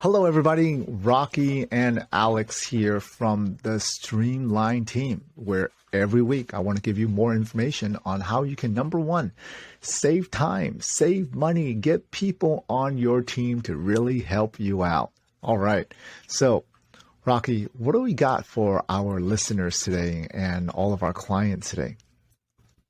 Hello, everybody. Rocky and Alex here from the Streamline team, where every week I want to give you more information on how you can, number one, save time, save money, get people on your team to really help you out. All right. So, Rocky, what do we got for our listeners today and all of our clients today?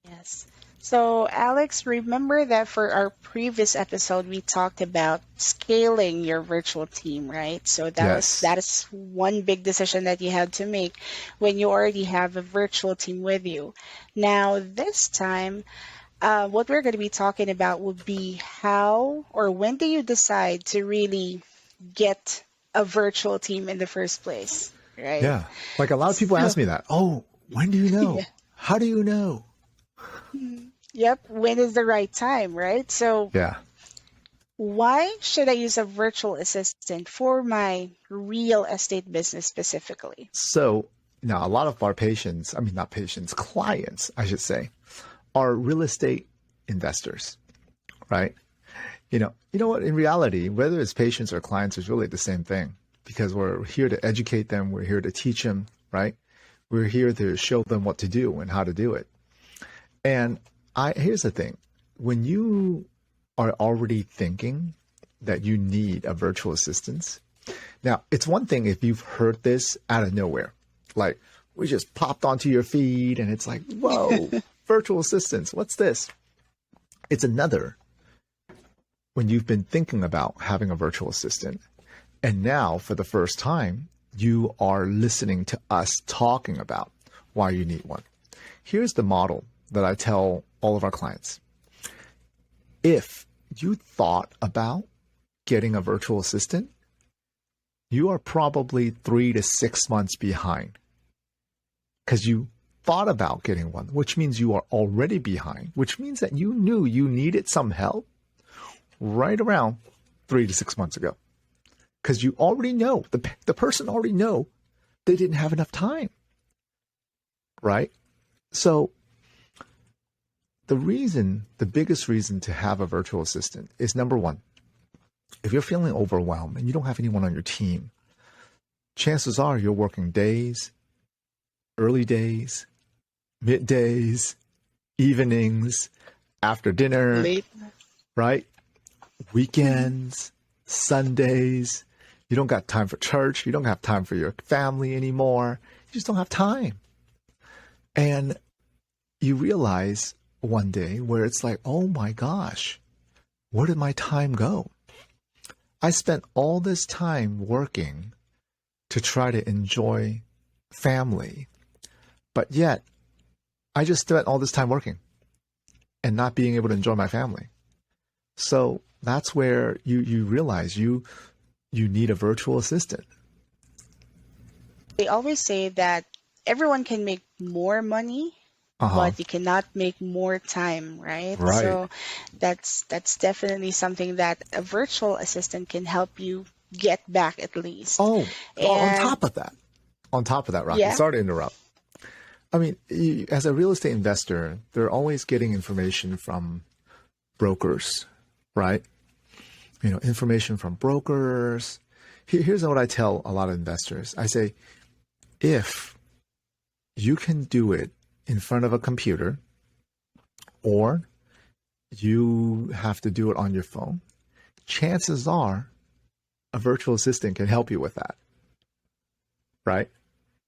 Yes. So, Alex, remember that for our previous episode, we talked about scaling your virtual team, right? So Yes. that is one big decision that you had to make when you already have a virtual team with you. Now, this time, what we're going to be talking about would be how or when do you decide to really get a virtual team in the first place, right? Yeah. Like a lot of people So, ask me that. Oh, when do you know? yeah. How do you know? Yep. When is the right time, right? So, Yeah. why should I use a virtual assistant for my real estate business specifically? So now a lot of our patients, I mean, not patients, clients, I should say, are real estate investors, right? You know what? In reality, whether it's patients or clients, is really the same thing because we're here to educate them. We're here to teach them, right? We're here to show them what to do and how to do it. And here's the thing: when you are already thinking that you need a virtual assistant, now it's one thing if you've heard this out of nowhere, like we just popped onto your feed and it's like, whoa, virtual assistants, what's this? It's another when you've been thinking about having a virtual assistant. And now, for the first time, you are listening to us talking about why you need one. Here's the model that I tell all of our clients. If you thought about getting a virtual assistant, you are probably 3 to 6 months behind because you thought about getting one, which means you are already behind, which means that you knew you needed some help right around 3 to 6 months ago because you already know, the person already know they didn't have enough time, right? So the biggest reason to have a virtual assistant is number one, if you're feeling overwhelmed and you don't have anyone on your team, chances are you're working days, early days, middays, evenings, after dinner, Late. right? Weekends, Sundays. You don't got time for church. You don't have time for your family anymore. You just don't have time. And you realize one day where it's like, oh my gosh, where did my time go? I spent all this time working to try to enjoy family, but yet I just spent all this time working and not being able to enjoy my family. So that's where you realize you need a virtual assistant. They always say that everyone can make more money, Uh-huh. but you cannot make more time, right? Right. So that's definitely something that a virtual assistant can help you get back at least. Oh, And on top of that, Rocky, yeah, sorry to interrupt. I mean, as a real estate investor, they're always getting information from brokers, right? Information from brokers. Here's what I tell a lot of investors. I say, if you can do it in front of a computer or you have to do it on your phone, chances are a virtual assistant can help you with that, right?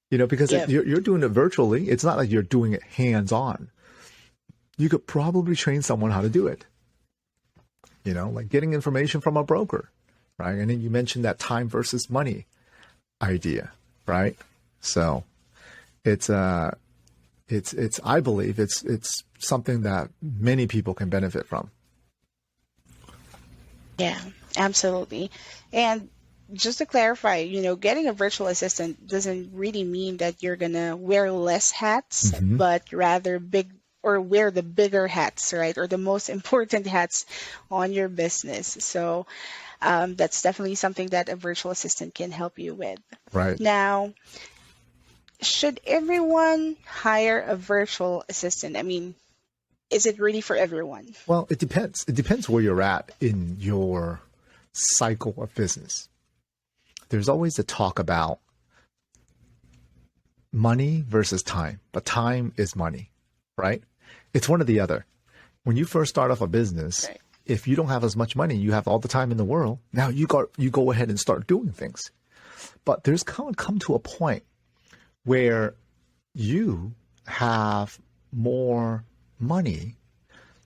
Because yeah. you're doing it virtually. It's not like you're doing it hands-on. You could probably train someone how to do it, like getting information from a broker, right? And then you mentioned that time versus money idea, right? So it's I believe it's something that many people can benefit from. Yeah, absolutely. And just to clarify, getting a virtual assistant doesn't really mean that you're gonna wear less hats, Hmm. but rather big or wear the bigger hats, right? Or the most important hats on your business. So that's definitely something that a virtual assistant can help you with. Right. Now, should everyone hire a virtual assistant? I mean, is it really for everyone? Well, it depends. It depends where you're at in your cycle of business, there's always a talk about money versus time, but time is money, right? It's one or the other. When you first start off a business, Right. if you don't have as much money, you have all the time in the world. Now you go ahead and start doing things. But there's come to a point where you have more money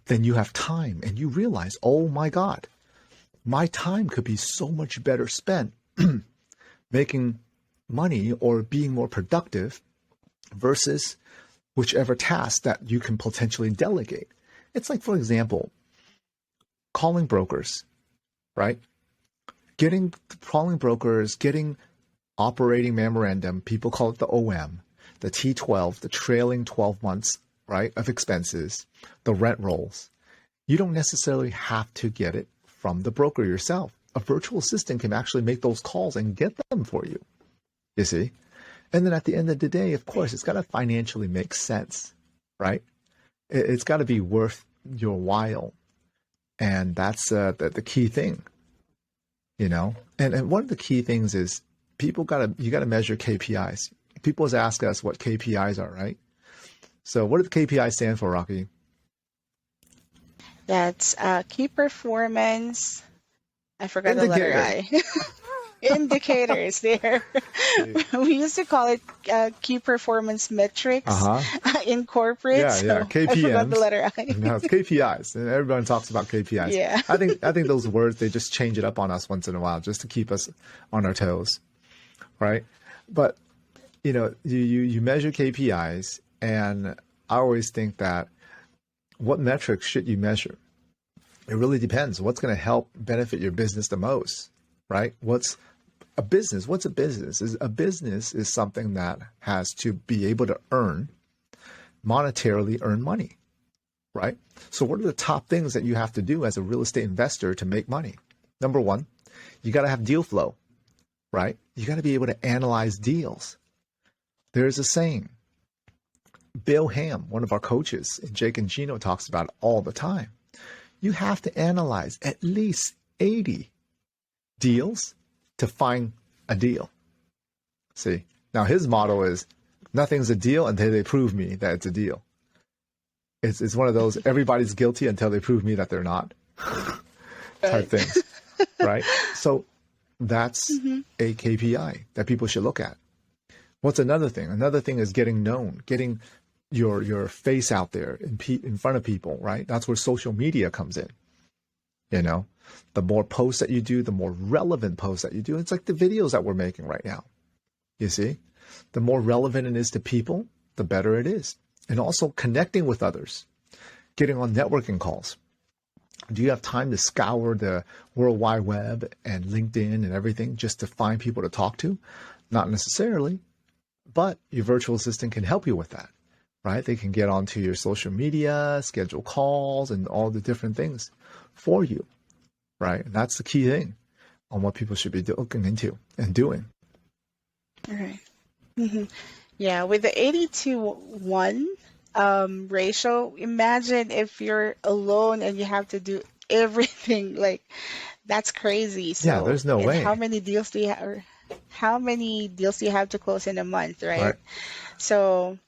than you have time, and you realize, oh my God, my time could be so much better spent making money or being more productive versus whichever task that you can potentially delegate. It's like, for example, calling brokers, right? Calling brokers, getting operating memorandum, people call it the OM, the T12, the trailing 12 months, right, of expenses, the rent rolls. You don't necessarily have to get it from the broker yourself. A virtual assistant can actually make those calls and get them for you, you see? And then at the end of the day, of course, it's got to financially make sense, right? It's got to be worth your while. And that's the key thing, you know? And one of the key things is you got to measure KPIs. People always ask us what KPIs are, right? So what do the KPIs stand for, Rocky? That's key performance. I forgot the letter Indicator. I. Indicators there. We used to call it key performance metrics Uh-huh. in corporate, Yeah. so I forgot the KPMs. letter I. No, it's KPIs. And everyone talks about KPIs. Yeah. I think those words, they just change it up on us once in a while just to keep us on our toes, right? But you know, you measure KPIs, and I always think that what metrics should you measure? It really depends. What's going to help benefit your business the most, right? What's a business? What's a business? A business is something that has to be able to monetarily earn money, right? So what are the top things that you have to do as a real estate investor to make money? Number one, you got to have deal flow, right? You got to be able to analyze deals. There's a saying, Bill Ham, one of our coaches in Jake and Gino, talks about it all the time. You have to analyze at least 80 deals to find a deal. See, now his motto is nothing's a deal until they prove me that it's a deal. It's one of those everybody's guilty until they prove me that they're not type things, right? So that's a KPI that people should look at. What's another thing? Another thing is getting known, getting your face out there in front of people, right? That's where social media comes in. You know, the more posts that you do, the more relevant posts that you do. It's like the videos that we're making right now. You see, the more relevant it is to people, the better it is. And also connecting with others, getting on networking calls. Do you have time to scour the World Wide Web and LinkedIn and everything just to find people to talk to? Not necessarily, but your virtual assistant can help you with that, right? They can get onto your social media, schedule calls, and all the different things for you, right? And that's the key thing on what people should be looking into and doing. All right. hmm Yeah, with the 80-1 ratio, imagine if you're alone and you have to do everything. Like, that's crazy. Yeah, So, there's no and way. how many deals do you have? Or how many deals do you have to close in a month, right? Right. So,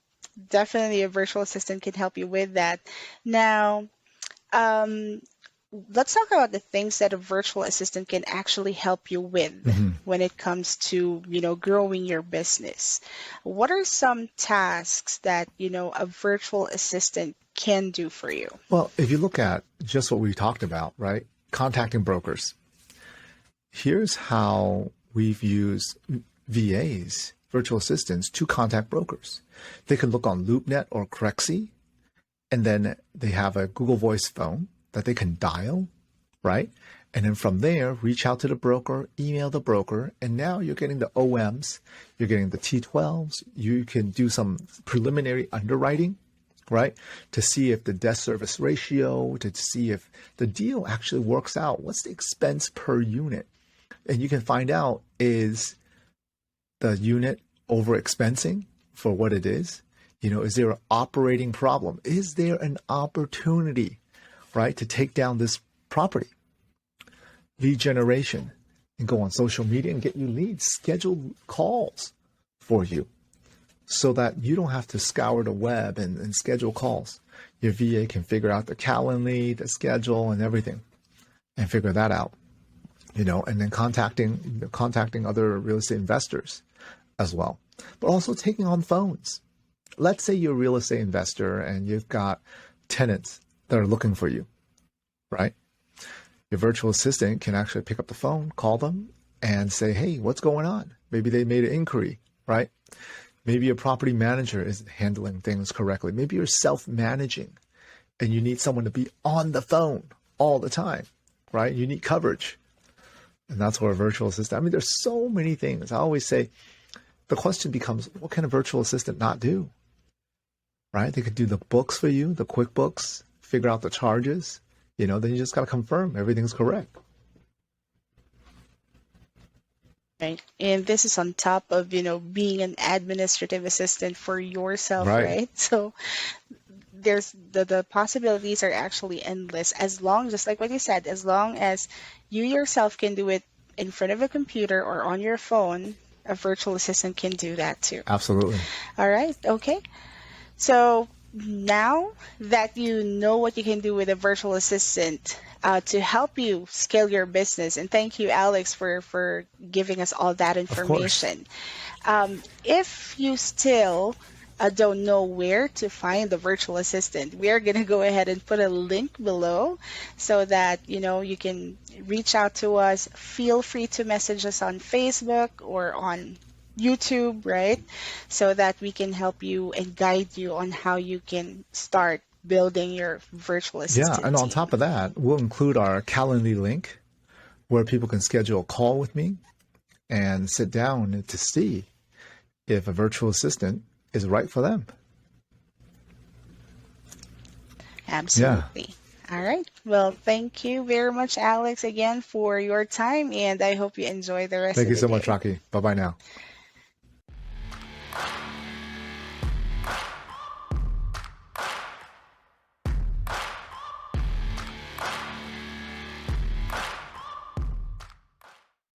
definitely a virtual assistant can help you with that. Now, um, let's talk about the things that a virtual assistant can actually help you with when it comes to, growing your business. What are some tasks that, a virtual assistant can do for you? Well, if you look at just what we talked about, right? Contacting brokers. Here's how we've used VAs, virtual assistants, to contact brokers. They can look on LoopNet or Crexi, and then they have a Google Voice phone that they can dial, right? And then from there, reach out to the broker, email the broker, and now you're getting the OMs, you're getting the T12s, you can do some preliminary underwriting, right? To see if the debt service ratio, to see if the deal actually works out. What's the expense per unit? And you can find out, is the unit over expensing for what it is? Is there an operating problem? Is there an opportunity, right, to take down this property? Lead generation. and go on social media and get you leads, schedule calls for you so that you don't have to scour the web and schedule calls. Your VA can figure out the Calendly, the schedule, and everything, and figure that out. And then contacting other real estate investors as well, but also taking on phones. Let's say you're a real estate investor and you've got tenants that are looking for you, right? Your virtual assistant can actually pick up the phone, call them, and say, hey, what's going on? Maybe they made an inquiry, right? Maybe a property manager isn't handling things correctly. Maybe you're self-managing and you need someone to be on the phone all the time, right? You need coverage. And that's where a virtual assistant, there's so many things. I always say the question becomes, what can a virtual assistant not do? Right? They could do the books for you, the QuickBooks, figure out the charges, then you just got to confirm everything's correct. Right. And this is on top of, being an administrative assistant for yourself, Right. right? So there's the possibilities are actually endless, as long, just like what you said, as long as you yourself can do it in front of a computer or on your phone, a virtual assistant can do that too. Absolutely. All right. Okay. So now that you know what you can do with a virtual assistant to help you scale your business, and thank you, Alex, for giving us all that Of course. information. If you still don't know where to find the virtual assistant, we are going to go ahead and put a link below so that you can reach out to us. Feel free to message us on Facebook or on YouTube, right? So that we can help you and guide you on how you can start building your virtual Yeah. assistant And on team. top of that, we'll include our Calendly link where people can schedule a call with me and sit down to see if a virtual assistant is right for them. Absolutely. All right. Well, thank you very much, Alex, again for your time, and I hope you enjoy the rest Thank of you the so much, day. Rocky. Bye-bye now.